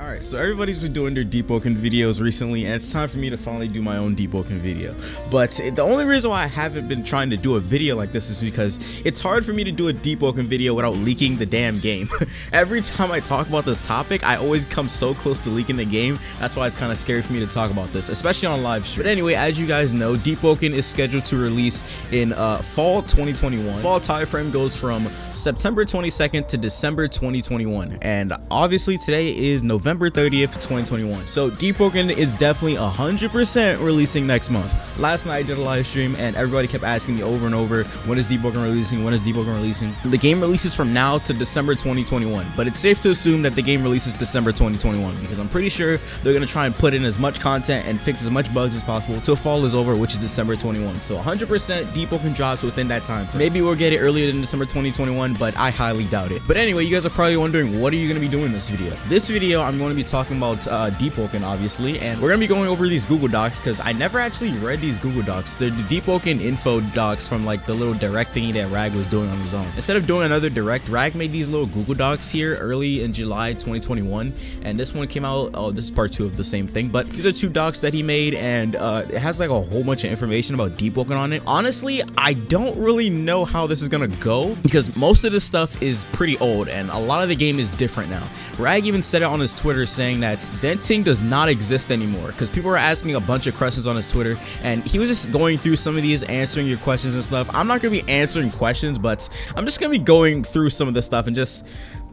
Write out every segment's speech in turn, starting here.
Alright, so everybody's been doing their Deepwoken videos recently, and it's time for me to finally do my own Deepwoken video. But the only reason why I haven't been trying to do a video like this is because it's hard for me to do a Deepwoken video without leaking the damn game. Every time I talk about this topic, I always come so close to leaking the game. That's why it's kind of scary for me to talk about this, especially on live stream. But anyway, as you guys know, Deepwoken is scheduled to release in fall 2021. Fall time frame goes from September 22nd to December 2021, and obviously today is November 30th, 2021. So Deepwoken is definitely 100% releasing next month. Last night I did a live stream and everybody kept asking me over and over, when is Deepwoken releasing? When is Deepwoken releasing? The game releases from now to December 2021, but it's safe to assume that the game releases December 2021 because I'm pretty sure they're gonna try and put in as much content and fix as much bugs as possible till fall is over, which is December 21. So 100% Deepwoken drops within that time frame. Maybe we'll get it earlier than December 2021, but I highly doubt it. But anyway, you guys are probably wondering, what are you gonna be doing in this video? This video I'm going to be talking about Deepwoken, obviously, and we're gonna be going over these Google Docs because I never actually read these Google Docs. They're the Deepwoken info docs from like the little direct thingy that Rag was doing on his own. Instead of doing another direct, Rag made these little Google Docs here early in July 2021, and this one came out. Oh, this is part 2 of the same thing, but these are 2 docs that he made, and it has like a whole bunch of information about Deepwoken on it. Honestly, I don't really know how this is gonna go because most of this stuff is pretty old and a lot of the game is different now. Rag even said it on his Twitter saying that venting does not exist anymore because people were asking a bunch of questions on his Twitter and he was just going through some of these, answering your questions and stuff. I'm not gonna be answering questions, but I'm just gonna be going through some of this stuff and just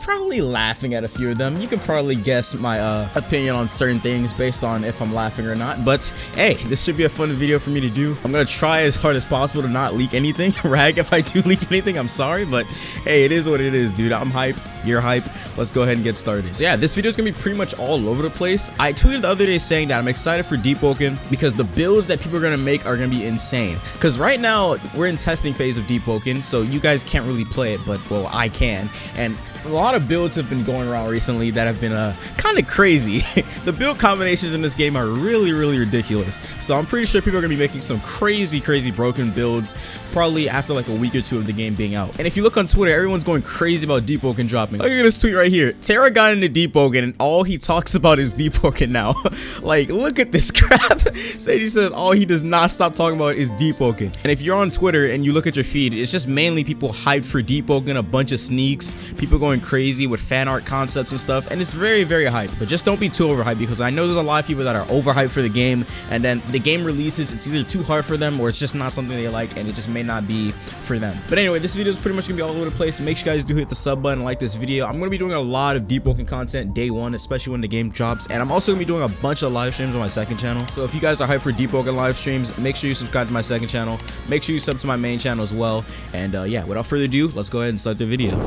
probably laughing at a few of them. You can probably guess my opinion on certain things based on if I'm laughing or not, but hey, this should be a fun video for me to do. I'm gonna try as hard as possible to not leak anything. Rag, if I do leak anything, I'm sorry, but hey, it is what it is, dude. I'm hype, you're hype. Let's go ahead and get started. So yeah, this video is gonna be pretty much all over the place. I tweeted the other day saying that I'm excited for Deepwoken because the builds that people are gonna make are gonna be insane. Because right now we're in testing phase of Deepwoken, so you guys can't really play it, but well, I can. And a lot of builds have been going around recently that have been kind of crazy. The build combinations in this game are really ridiculous. So I'm pretty sure people are going to be making some crazy broken builds probably after like a week or 2 of the game being out. And if you look on Twitter, everyone's going crazy about Deepwoken dropping. Look at this tweet right here. Terra got into Deepwoken and all he talks about is Deepwoken now. Like, look at this crap. Seiji says all he does not stop talking about is Deepwoken. And if you're on Twitter and you look at your feed, it's just mainly people hyped for Deepwoken, a bunch of sneaks, people going crazy with fan art concepts and stuff, and it's very hype. But just don't be too overhyped because I know there's a lot of people that are overhyped for the game, and then the game releases, it's either too hard for them or it's just not something they like and it just may not be for them. But anyway, this video is pretty much gonna be all over the place. Make sure you guys do hit the sub button and like this video. I'm gonna be doing a lot of Deepwoken content day 1, especially when the game drops, and I'm also gonna be doing a bunch of live streams on my second channel. So if you guys are hyped for Deepwoken live streams, make sure you subscribe to my second channel, make sure you sub to my main channel as well, and yeah, without further ado, let's go ahead and start the video.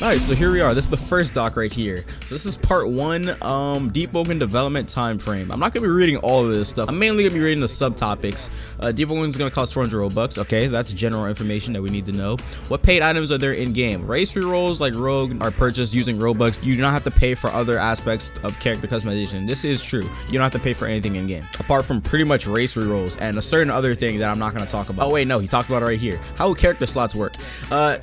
Alright, so here we are. This is the first doc right here. So this is part 1, Deepwoken development time frame. I'm not gonna be reading all of this stuff. I'm mainly gonna be reading the subtopics. Deepwoken is gonna cost 400 Robux. Okay, that's general information that we need to know. What paid items are there in game? Race rerolls like Rogue are purchased using Robux. You do not have to pay for other aspects of character customization. This is true. You don't have to pay for anything in game, apart from pretty much race rerolls and a certain other thing that I'm not gonna talk about. Oh wait, no, he talked about it right here. How will character slots work?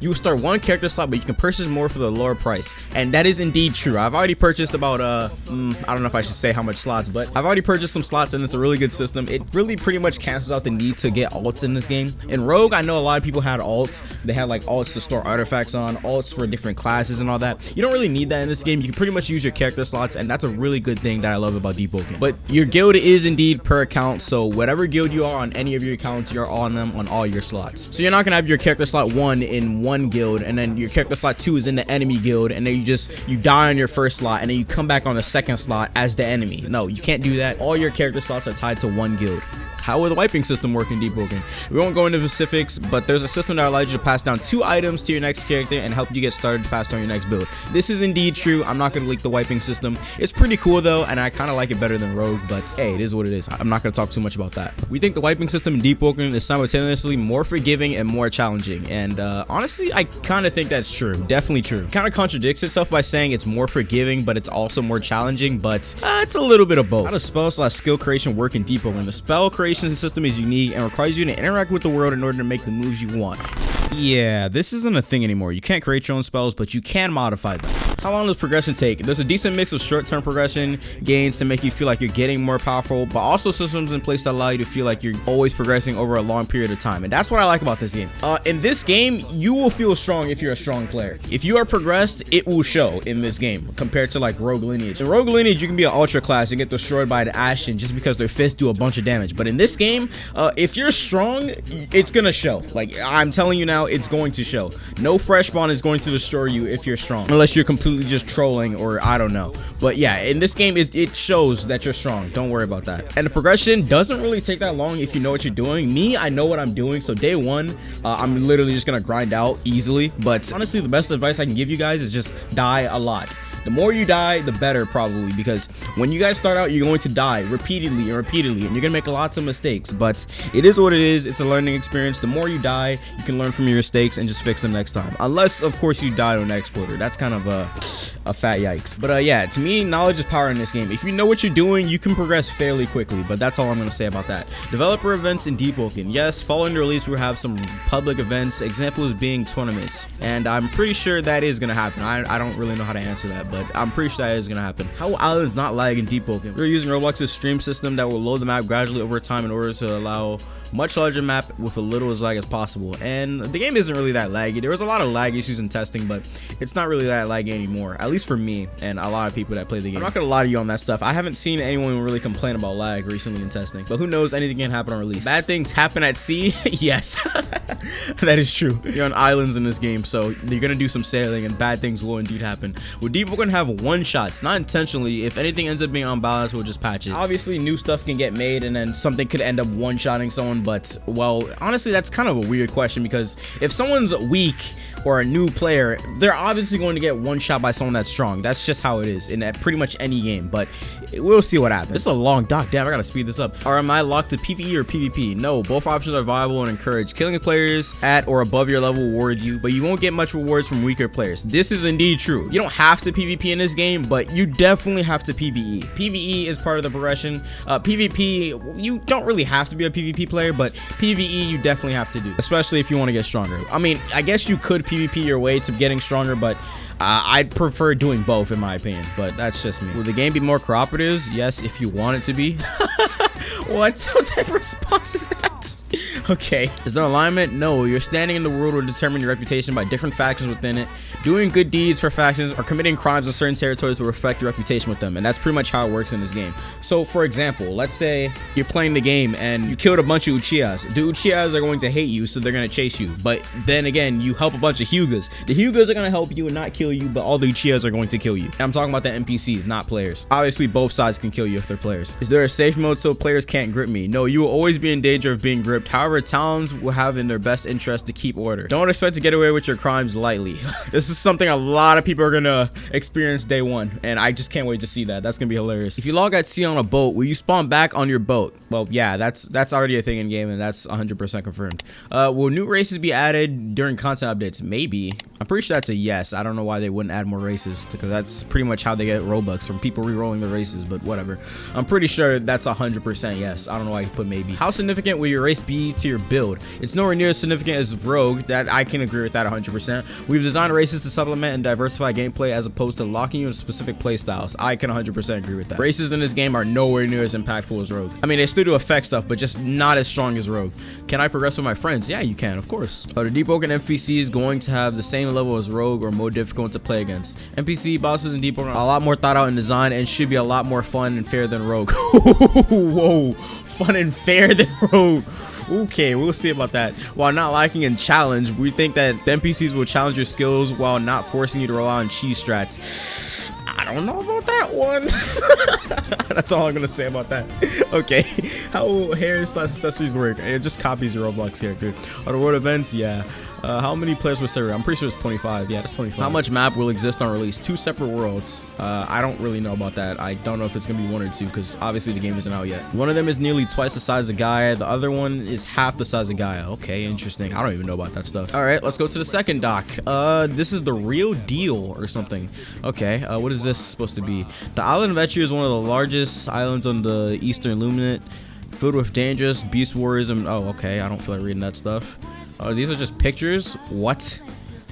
You start 1 character slot, but you can purchase more for the lower price, and that is indeed true. I've already purchased about I don't know if I should say how much slots, but I've already purchased some slots and it's a really good system. It really pretty much cancels out the need to get alts in this game. In Rogue, I know a lot of people had alts. They had like alts to store artifacts on, alts for different classes and all that. You don't really need that in this game. You can pretty much use your character slots, and that's a really good thing that I love about Deepwoken. But your guild is indeed per account, so whatever guild you are on any of your accounts, you're on them on all your slots. So you're not gonna have your character slot 1 in one guild and then your character slot 2 is in the enemy guild, and then you die on your first slot and then you come back on the second slot as the enemy. No, you can't do that. All your character slots are tied to 1 guild. How will the wiping system work in Deepwoken? We won't go into specifics, but there's a system that allows you to pass down 2 items to your next character and help you get started faster on your next build. This is indeed true. I'm not going to leak the wiping system. It's pretty cool though, and I kind of like it better than Rogue, but hey, it is what it is. I'm not going to talk too much about that. We think the wiping system in Deepwoken is simultaneously more forgiving and more challenging, and honestly, I kind of think that's true. Definitely true. It kind of contradicts itself by saying it's more forgiving, but it's also more challenging, but it's a little bit of both. How does spell/skill creation work in Deepwoken? The spell creation system is unique and requires you to interact with the world in order to make the moves you want. Yeah, this isn't a thing anymore. You can't create your own spells, but you can modify them. How long does progression take? There's a decent mix of short-term progression gains to make you feel like you're getting more powerful, but also systems in place that allow you to feel like you're always progressing over a long period of time. And that's what I like about this game. In this game, you will feel strong if you're a strong player. If you are progressed, it will show in this game compared to like Rogue Lineage. In Rogue Lineage, you can be an ultra class and get destroyed by an Ashen just because their fists do a bunch of damage. But in this game, if you're strong, it's gonna show. Like, I'm telling you now, it's going to show. No fresh spawn is going to destroy you if you're strong, unless you're completely just trolling or I don't know. But yeah, in this game, it shows that you're strong. Don't worry about that. And the progression doesn't really take that long if you know what you're doing. Me, I know what I'm doing. So day one, I'm literally just gonna grind out easily. But honestly, the best advice I can give you guys is just die a lot. The more you die, the better, probably, because when you guys start out, you're going to die repeatedly and repeatedly, and you're gonna make lots of mistakes. But it is what it is. It's a learning experience. The more you die, you can learn from your mistakes and just fix them next time. Unless, of course, you die on an exploiter. That's kind of a fat yikes. But yeah, to me, knowledge is power in this game. If you know what you're doing, you can progress fairly quickly. But that's all I'm gonna say about that. Developer events in Deepwoken. Yes, following the release, we'll have some public events. Examples being tournaments, and I'm pretty sure that is gonna happen. I don't really know how to answer that, but I'm pretty sure that is gonna happen. How will islands not lag in Deepwoken? We're using Roblox's stream system that will load the map gradually over time in order to allow much larger map with a little as lag as possible. And the game isn't really that laggy. There was a lot of lag issues in testing, but it's not really that laggy anymore, at least for me and a lot of people that play the game. I'm not gonna lie to you on that stuff. I haven't seen anyone really complain about lag recently in testing, but who knows, anything can happen on release. Bad things happen at sea. Yes. That is true. You're on islands in this game, so you're gonna do some sailing and bad things will indeed happen. With Deepwoken have one shots, not intentionally. If anything ends up being unbalanced, we'll just patch it. Obviously, new stuff can get made and then something could end up one-shotting someone, but well, honestly, that's kind of a weird question, because if someone's weak or a new player, they're obviously going to get one shot by someone that's strong. That's just how it is in pretty much any game, but we'll see what happens. This is a long doc. Damn, I gotta speed this up. Am I locked to PvE or PvP? No, both options are viable and encouraged. Killing players at or above your level will reward you, but you won't get much rewards from weaker players. This is indeed true. You don't have to PvP in this game, but you definitely have to PvE. PvE is part of the progression. PvP, you don't really have to be a PvP player, but PvE you definitely have to do, especially if you want to get stronger. I mean, I guess you could PvP your way to getting stronger, but I'd prefer doing both in my opinion, but that's just me. Will the game be more cooperatives? Yes, if you want it to be. What type of response is that? Okay. Is there alignment? No. Your standing in the world will determine your reputation by different factions within it. Doing good deeds for factions or committing crimes in certain territories will reflect your reputation with them, and that's pretty much how it works in this game. So, for example, let's say you're playing the game and you killed a bunch of Uchihas. The Uchihas are going to hate you, so they're going to chase you. But then again, you help a bunch of Hyugas. The Hyugas are going to help you and not kill you, but all the Uchihas are going to kill you. And I'm talking about the NPCs, not players. Obviously, both sides can kill you if they're players. Is there a safe mode so players can't grip me? No, you will always be in danger of being gripped. However, Talons will have in their best interest to keep order. Don't expect to get away with your crimes lightly. This is something a lot of people are gonna experience day one, and I just can't wait to see that. That's gonna be hilarious. If you log at sea on a boat, will you spawn back on your boat? Well, yeah, that's already a thing in game, and that's 100% confirmed. Will new races be added during content updates? Maybe. I'm pretty sure that's a yes. I don't know why they wouldn't add more races, because that's pretty much how they get Robux from people re-rolling the races, but whatever. I'm pretty sure that's 100% yes. I don't know why you put maybe. How significant will your race be to your build? It's nowhere near as significant as Rogue. That I can agree with that 100%. We've designed races to supplement and diversify gameplay as opposed to locking you in specific play styles. I can 100% agree with that. Races in this game are nowhere near as impactful as Rogue. I mean, they still do effect stuff, but just not as strong as Rogue. Can I progress with my friends? Yeah, you can, of course. Are the Deepwoken NPCs going to have the same level as Rogue or more difficult to play against? NPC bosses in Deepwoken are a lot more thought out in design and should be a lot more fun and fair than Rogue. Whoa, fun and fair than Rogue. Okay, we'll see about that. While not lacking in challenge, we think that the NPCs will challenge your skills while not forcing you to rely on cheese strats. I don't know about that one. That's all I'm gonna say about that. Okay, how will hair/accessories work? It just copies your Roblox character. Are the world events? Yeah. How many players per server? I'm pretty sure it's 25. Yeah, that's 25. How much map will exist on release? 2 separate worlds. I don't really know about that. I don't know if it's gonna be 1 or 2 because obviously the game isn't out yet. One of them is nearly twice the size of Gaia. The other one is half the size of Gaia. Okay, interesting. I don't even know about that stuff. All right, let's go to the second doc. This is the real deal or something. Okay, what is this supposed to be? The island of Etru is one of the largest islands on the Eastern Luminate, filled with dangerous beast warriors and oh, okay. I don't feel like reading that stuff. These are just pictures. What?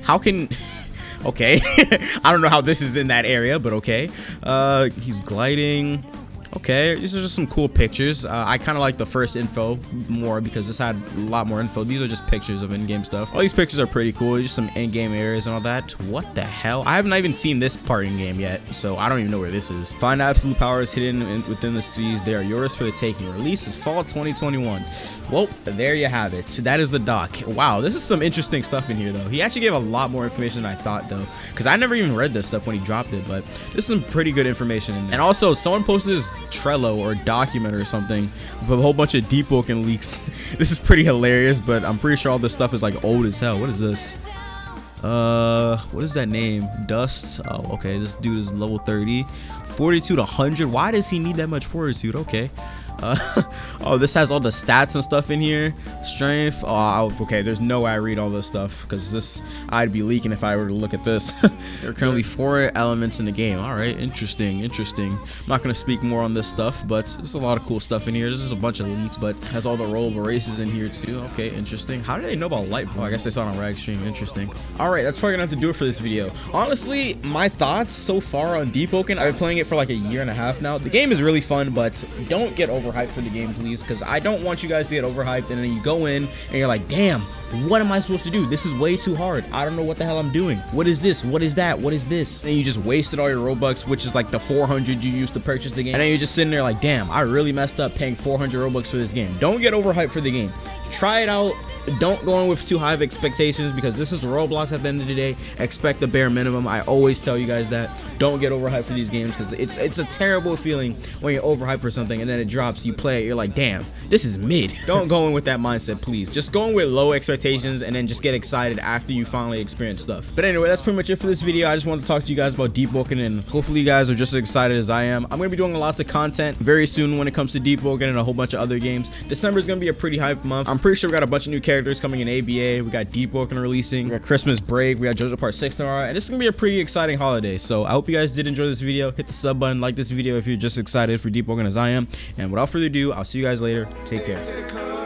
How can Okay. I don't know how this is in that area, but okay. He's gliding. Okay, these are just some cool pictures. I kind of like the first info more because this had a lot more info. These are just pictures of in-game stuff. All these pictures are pretty cool. Just some in-game areas and all that. What the hell? I haven't even seen this part in-game yet, so I don't even know where this is. Find absolute powers hidden within the seas. They are yours for the taking. Release is fall 2021. Well, there you have it. That is the doc. Wow, this is some interesting stuff in here, though. He actually gave a lot more information than I thought, though, because I never even read this stuff when he dropped it, but this is some pretty good information in there. And also, someone posted this Trello or document or something with a whole bunch of Deepwoken leaks. This is pretty hilarious, but I'm pretty sure all this stuff is like old as hell. What is this? What is that name? Dust. Oh, okay, this dude is level 30. Fortitude 100. Why does he need that much fortitude? Okay. Oh, this has all the stats and stuff in here. Strength. Oh, okay, there's no way I read all this stuff because this I'd be leaking if I were to look at this. There are currently 4 elements in the game. All right, interesting. I'm not gonna speak more on this stuff, but there's a lot of cool stuff in here. This is a bunch of leaks, but has all the rollable races in here too. Okay, interesting. How do they know about light? Oh, I guess they saw it on Rag Stream. Interesting. All right, that's probably gonna have to do it for this video. Honestly, my thoughts so far on Deepwoken, I've been playing it for like a year and a half now. The game is really fun, but don't get overhyped for the game, please, because I don't want you guys to get overhyped and then you go in and you're like, damn, what am I supposed to do? This is way too hard. I don't know what the hell I'm doing. What is this? What is that? What is this? And you just wasted all your Robux, which is like the 400 you used to purchase the game, and then you're just sitting there like, damn, I really messed up paying 400 Robux for this game. Don't get overhyped for the game. Try it out. Don't go in with too high of expectations because this is Roblox at the end of the day. Expect the bare minimum. I always tell you guys that. Don't get overhyped for these games because it's a terrible feeling when you're overhyped for something and then it drops, you play it, you're like, damn, this is mid. Don't go in with that mindset, please. Just go in with low expectations and then just get excited after you finally experience stuff. But anyway, that's pretty much it for this video. I just wanted to talk to you guys about Deepwoken, and hopefully you guys are just as excited as I am. I'm going to be doing lots of content very soon when it comes to Deepwoken and a whole bunch of other games. December is going to be a pretty hype month. I'm pretty sure we got a bunch of new characters coming in ABA. We got Deepwoken releasing. We got Christmas break. We got JoJo Part 6 tomorrow. And this is going to be a pretty exciting holiday. So I hope you guys did enjoy this video. Hit the sub button, like this video if you're just excited for Deepwoken as I am. And without further ado, I'll see you guys later. Take care.